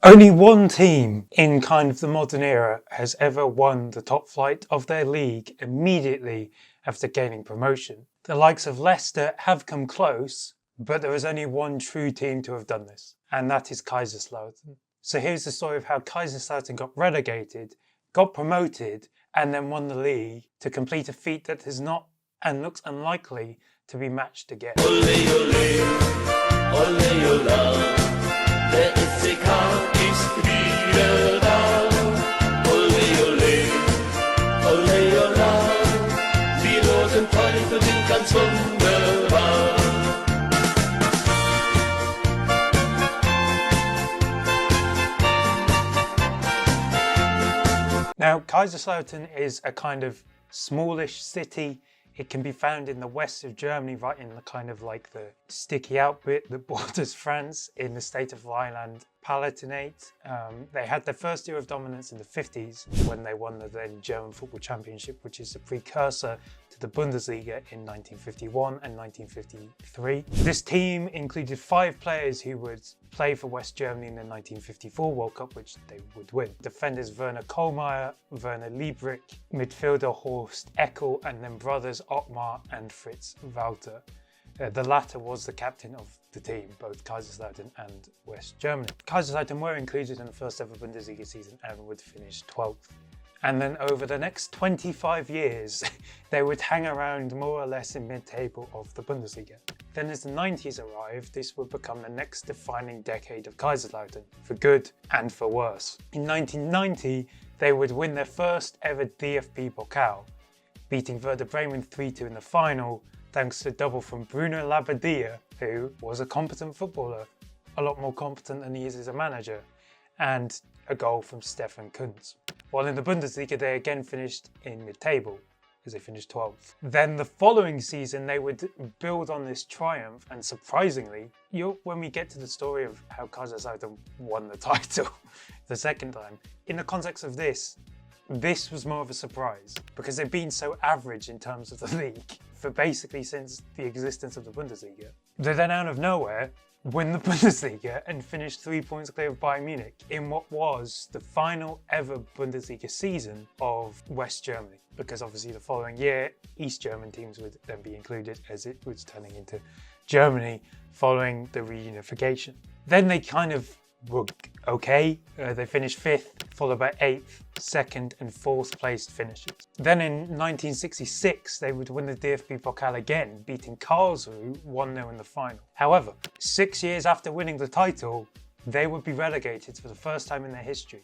Only one team in kind of the modern era has ever won the top flight of their league immediately after gaining promotion. The likes of Leicester have come close, but there is only one true team to have done this, and that is Kaiserslautern. So here's the story of how Kaiserslautern got relegated, got promoted, and then won the league to complete a feat that has not and looks unlikely to be matched again. Ole, ole, ole, ole. Der FCK ist wieder da. Ole, ole, ole, ole. Die roten Teufel sind ganz wunderbar. Now, Kaiserslautern is a kind of smallish city. It can be found in the west of Germany, right in the kind of like the sticky out bit that borders France in the state of Rhineland-Palatinate. They had their first year of dominance in the 50s when they won the then German Football Championship, which is the precursor to the Bundesliga in 1951 and 1953. This team included 5 players who would play for West Germany in the 1954 World Cup, which they would win. Defenders Werner Kohlmeier, Werner Liebrich, midfielder Horst Eckel, and then brothers Ottmar and Fritz Walter. The latter was the captain of the team, both Kaiserslautern and West Germany. Kaiserslautern were included in the first ever Bundesliga season and would finish 12th. And then over the next 25 years, they would hang around more or less in mid-table of the Bundesliga. Then as the 90s arrived, this would become the next defining decade of Kaiserslautern, for good and for worse. In 1990, they would win their first ever DFB Pokal, beating Werder Bremen 3-2 in the final, thanks to a double from Bruno Labbadia, who was a competent footballer, a lot more competent than he is as a manager, and a goal from Stefan Kuntz. While in the Bundesliga, they again finished in mid-table, as they finished 12th. Then the following season, they would build on this triumph, and surprisingly, when we get to the story of how Kaiserslautern won the title the second time, in the context of this was more of a surprise, because they've been so average in terms of the league for basically since the existence of the Bundesliga. They then out of nowhere win the Bundesliga and finish 3 points clear of Bayern Munich in what was the final ever Bundesliga season of West Germany, because obviously the following year East German teams would then be included as it was turning into Germany following the reunification. Then they kind of were okay. They finished 5th, followed by 8th, 2nd and 4th placed finishes. Then in 1966, they would win the DFB Pokal again, beating Karlsruhe 1-0 in the final. However, 6 years after winning the title, they would be relegated for the first time in their history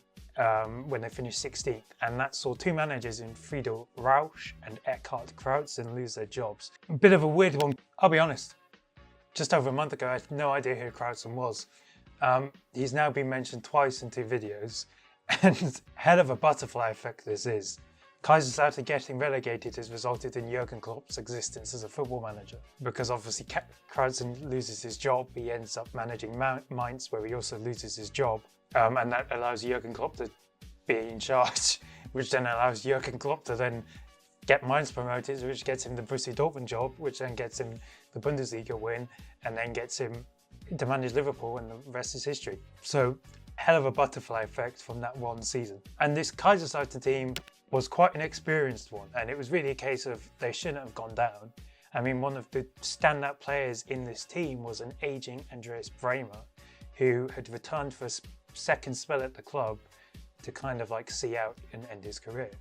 when they finished 16th. And that saw 2 managers in Friedel Rausch and Eckhard Krautzen lose their jobs. A bit of a weird one, I'll be honest. Just over a month ago, I had no idea who Krautzen was. He's now been mentioned twice in 2 videos, and hell of a butterfly effect this is. Kaiserslautern getting relegated has resulted in Jurgen Klopp's existence as a football manager, because obviously Krautzen loses his job, he ends up managing Mainz, where he also loses his job, and that allows Jurgen Klopp to be in charge, which then allows Jurgen Klopp to then get Mainz promoted, which gets him the Borussia Dortmund job, which then gets him the Bundesliga win, and then gets him to manage Liverpool, and the rest is history. So, hell of a butterfly effect from that one season. And this Kaiserslautern team was quite an experienced one, and it was really a case of they shouldn't have gone down. I mean, one of the standout players in this team was an aging Andreas Bremer, who had returned for a second spell at the club to kind of like see out and end his career.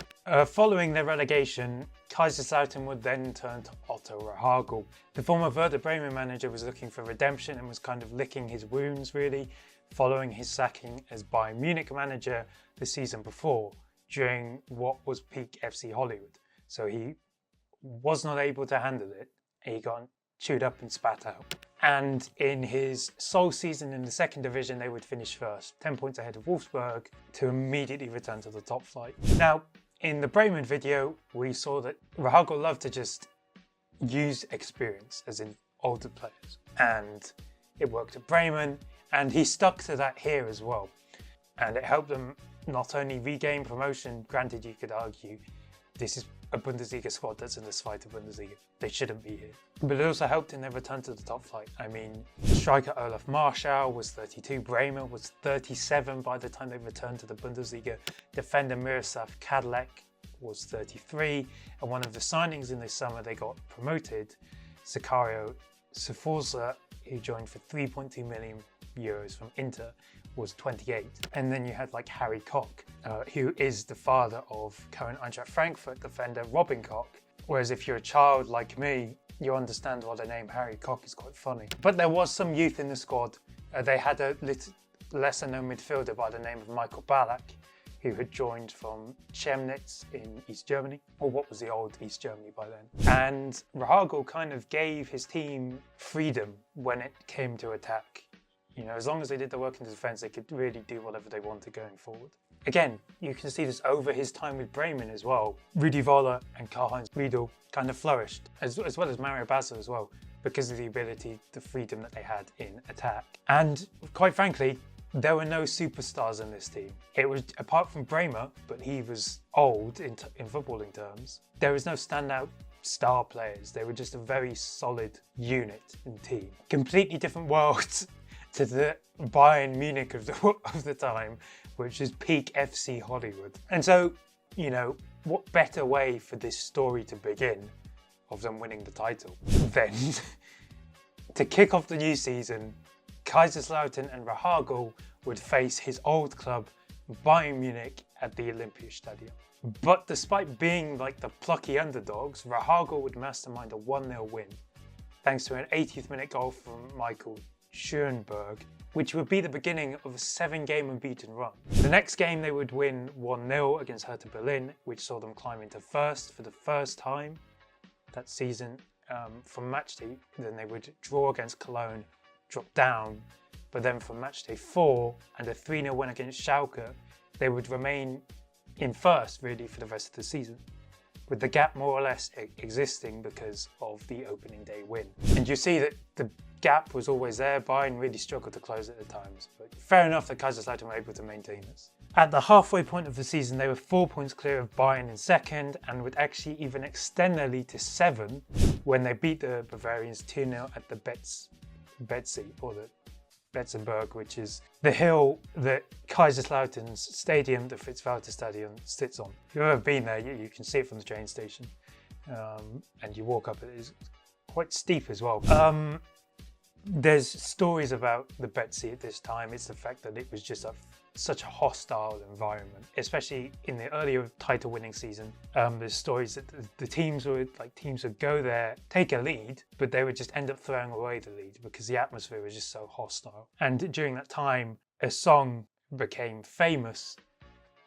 Following their relegation, Kaiserslautern would then turn to Otto Rehhagel. The former Werder Bremen manager was looking for redemption and was kind of licking his wounds really, following his sacking as Bayern Munich manager the season before, during what was peak FC Hollywood. So he was not able to handle it. He got chewed up and spat out. And in his sole season in the second division, they would finish first, 10 points ahead of Wolfsburg, to immediately return to the top flight. Now, in the Bremen video, we saw that Rehhagel loved to just use experience, as in older players. And it worked at Bremen, and he stuck to that here as well. And it helped them not only regain promotion, granted you could argue this is a Bundesliga squad that's in the Zweite Bundesliga. They shouldn't be here. But it also helped in their return to the top flight. I mean, striker Olaf Marschall was 32, Bremer was 37 by the time they returned to the Bundesliga. Defender Miroslav Kadlec was 33, and one of the signings in this summer they got promoted, Zakario Sforza, who joined for 3.2 million euros from Inter, was 28. And then you had like Harry Koch, who is the father of current Eintracht Frankfurt defender Robin Koch. Whereas if you're a child like me, you understand why the name Harry Koch is quite funny. But there was some youth in the squad. They had a lesser known midfielder by the name of Michael Ballack, who had joined from Chemnitz in East Germany, or what was the old East Germany by then. And Rahagel kind of gave his team freedom when it came to attack. You know, as long as they did the work in defence, they could really do whatever they wanted going forward. Again, you can see this over his time with Bremen as well. Rudi Völler and Karl-Heinz Riedel kind of flourished, as well as Mario Basler as well, because of the ability, the freedom that they had in attack. And quite frankly, there were no superstars in this team. It was, apart from Bremer, but he was old in footballing terms, there was no standout star players. They were just a very solid unit and team. Completely different worlds to the Bayern Munich of the time, which is peak FC Hollywood. And so, you know, what better way for this story to begin of them winning the title than to kick off the new season, Kaiserslautern and Rahagel would face his old club, Bayern Munich, at the Olympiastadion. But despite being like the plucky underdogs, Rahagel would mastermind a 1-0 win, thanks to an 80th minute goal from Michael Schoenberg, which would be the beginning of a 7-game unbeaten run. The next game they would win 1-0 against Hertha Berlin, which saw them climb into first for the first time that season from matchday. Then they would draw against Cologne, drop down, but then from matchday 4 and a 3-0 win against Schalke, they would remain in first really for the rest of the season, with the gap more or less existing because of the opening day win. And you see that the gap was always there. Bayern really struggled to close at the times, but fair enough that Kaiserslautern were able to maintain this. At the halfway point of the season, they were 4 points clear of Bayern in second, and would actually even extend their lead to 7 when they beat the Bavarians 2-0 at the Betze, or the Betzenberg, which is the hill that Kaiserslautern's stadium, the Fritz-Walter Stadion, sits on. If you've ever been there, you can see it from the train station, and you walk up it. It's quite steep as well. There's stories about the Betze at this time. It's the fact that it was just such a hostile environment, especially in the earlier title-winning season. There's stories that the teams would go there, take a lead, but they would just end up throwing away the lead because the atmosphere was just so hostile. And during that time, a song became famous,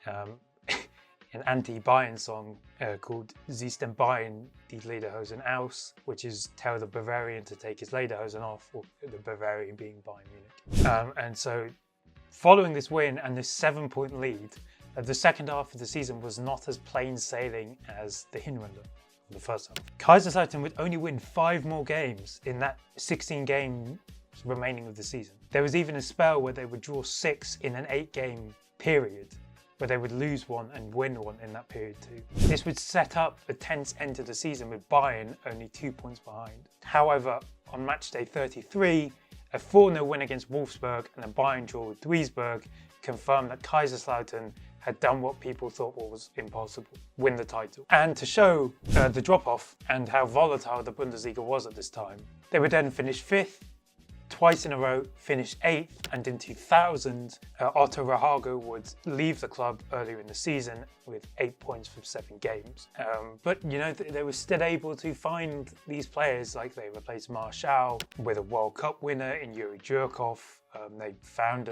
an anti-Bayern song called "Ziehst den Bayern die Lederhosen aus," which is tell the Bavarian to take his Lederhosen off, or the Bavarian being Bayern Munich. And so following this win and this 7-point lead, the second half of the season was not as plain sailing as the Hinrunde, the first half. Kaiserslautern would only win 5 more games in that 16 games remaining of the season. There was even a spell where they would draw 6 in an 8-game period, where they would lose 1 and win 1 in that period too. This would set up a tense end to the season with Bayern only 2 points behind. However, on match day 33, a 4-0 win against Wolfsburg and a Bayern draw with Duisburg confirmed that Kaiserslautern had done what people thought was impossible: win the title. And to show the drop-off and how volatile the Bundesliga was at this time, they would then finish 5th, twice in a row, finished 8th, and in 2000, Otto Rahagel would leave the club earlier in the season with 8 points from 7 games. But you know, they were still able to find these players, like they replaced Marschall with a World Cup winner in Yuri Djurkov. They found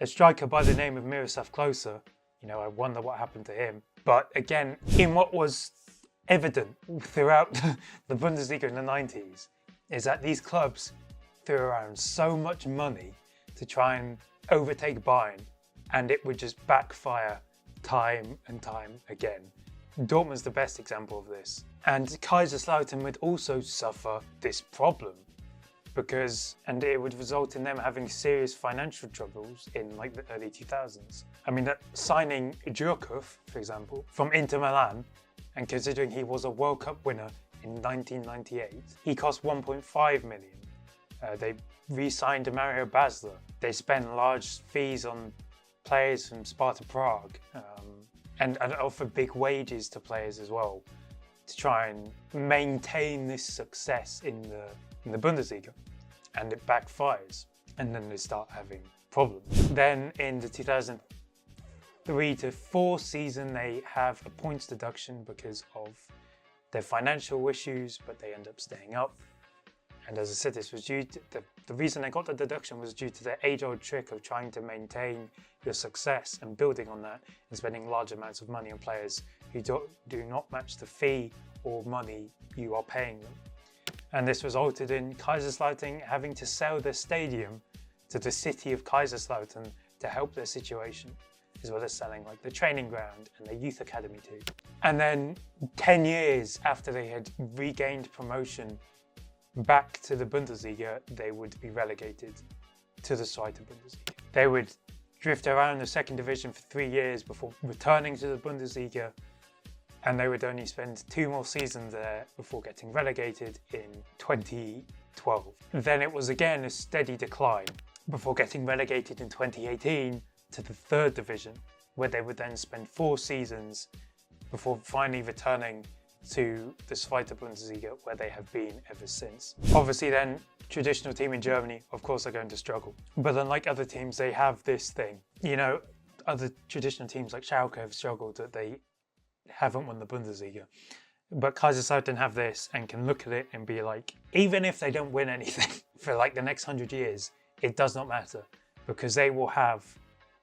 a striker by the name of Miroslav Klose. You know, I wonder what happened to him. But again, in what was evident throughout the Bundesliga in the 90s, is that these clubs threw around so much money to try and overtake Bayern, and it would just backfire time and time again. Dortmund's the best example of this. And Kaiserslautern would also suffer this problem and it would result in them having serious financial troubles in like the early 2000s. I mean, that signing Djurkov, for example, from Inter Milan, And considering he was a World Cup winner in 1998, he cost 1.5 million. They re-signed Mario Basler. They spent large fees on players from Sparta Prague, and offered big wages to players as well to try and maintain this success in the Bundesliga. And it backfires, and then they start having problems. Then in the 2003-04 season, they have a points deduction because of their financial issues, but they end up staying up. And as I said, this was due to the reason they got the deduction was due to their age-old trick of trying to maintain your success and building on that and spending large amounts of money on players who do not match the fee or money you are paying them. And this resulted in Kaiserslautern having to sell their stadium to the city of Kaiserslautern to help their situation, as well as selling like the training ground and the youth academy too. And then 10 years after they had regained promotion back to the Bundesliga, they would be relegated to the Zweite Bundesliga. They would drift around the second division for 3 years before returning to the Bundesliga, and they would only spend 2 more seasons there before getting relegated in 2012. Then it was again a steady decline before getting relegated in 2018 to the third division, where they would then spend 4 seasons before finally returning to the Zweite Bundesliga, where they have been ever since. Obviously then, traditional team in Germany, of course, are going to struggle. But unlike other teams, they have this thing. You know, other traditional teams like Schalke have struggled that they haven't won the Bundesliga. But Kaiserslautern have this and can look at it and be like, even if they don't win anything for like the next 100 years, it does not matter, because they will have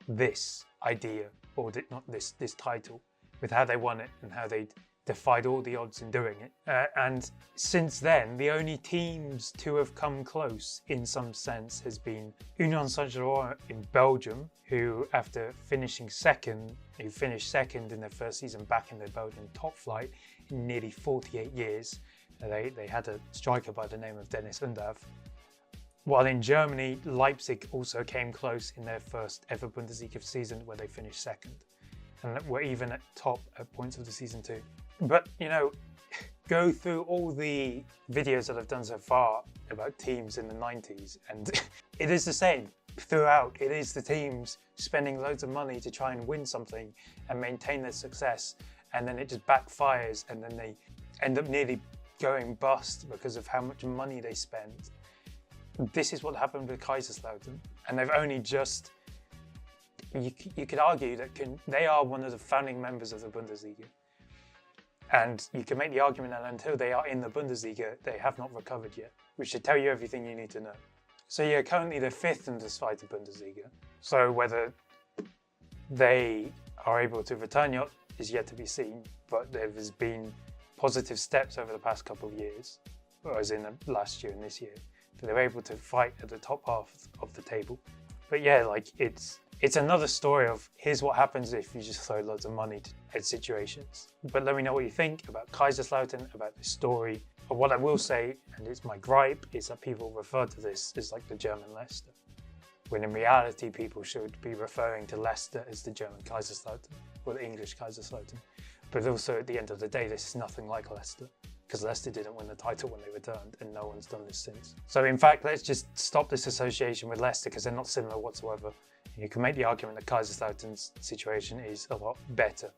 this idea, or not this title, with how they won it and how they defied all the odds in doing it. And since then, the only teams to have come close in some sense has been Union Saint-Gilloise in Belgium, who after finished second in their first season back in the Belgian top flight in nearly 48 years. They had a striker by the name of Dennis Undav. While in Germany, Leipzig also came close in their first ever Bundesliga season, where they finished second, and were even at top at points of the season too. But, you know, go through all the videos that I've done so far about teams in the 90s, and it is the same throughout. It is the teams spending loads of money to try and win something and maintain their success, and then it just backfires, and then they end up nearly going bust because of how much money they spend. This is what happened with Kaiserslautern, and they've only just... You could argue that they are one of the founding members of the Bundesliga. And you can make the argument that until they are in the Bundesliga, they have not recovered yet, which should tell you everything you need to know. So yeah, currently they're 5th in the Zweite Bundesliga. So whether they are able to return yet is yet to be seen, but there has been positive steps over the past couple of years, as in the last year and this year, that they're able to fight at the top half of the table. But yeah, like it's another story of here's what happens if you just throw loads of money at situations. But let me know what you think about Kaiserslautern, about this story. But what I will say, and it's my gripe, is that people refer to this as like the German Leicester, when in reality people should be referring to Leicester as the German Kaiserslautern, or the English Kaiserslautern. But also at the end of the day, this is nothing like Leicester, because Leicester didn't win the title when they returned, and no one's done this since. So in fact, let's just stop this association with Leicester, because they're not similar whatsoever. You can make the argument that Kaiserslautern's situation is a lot better.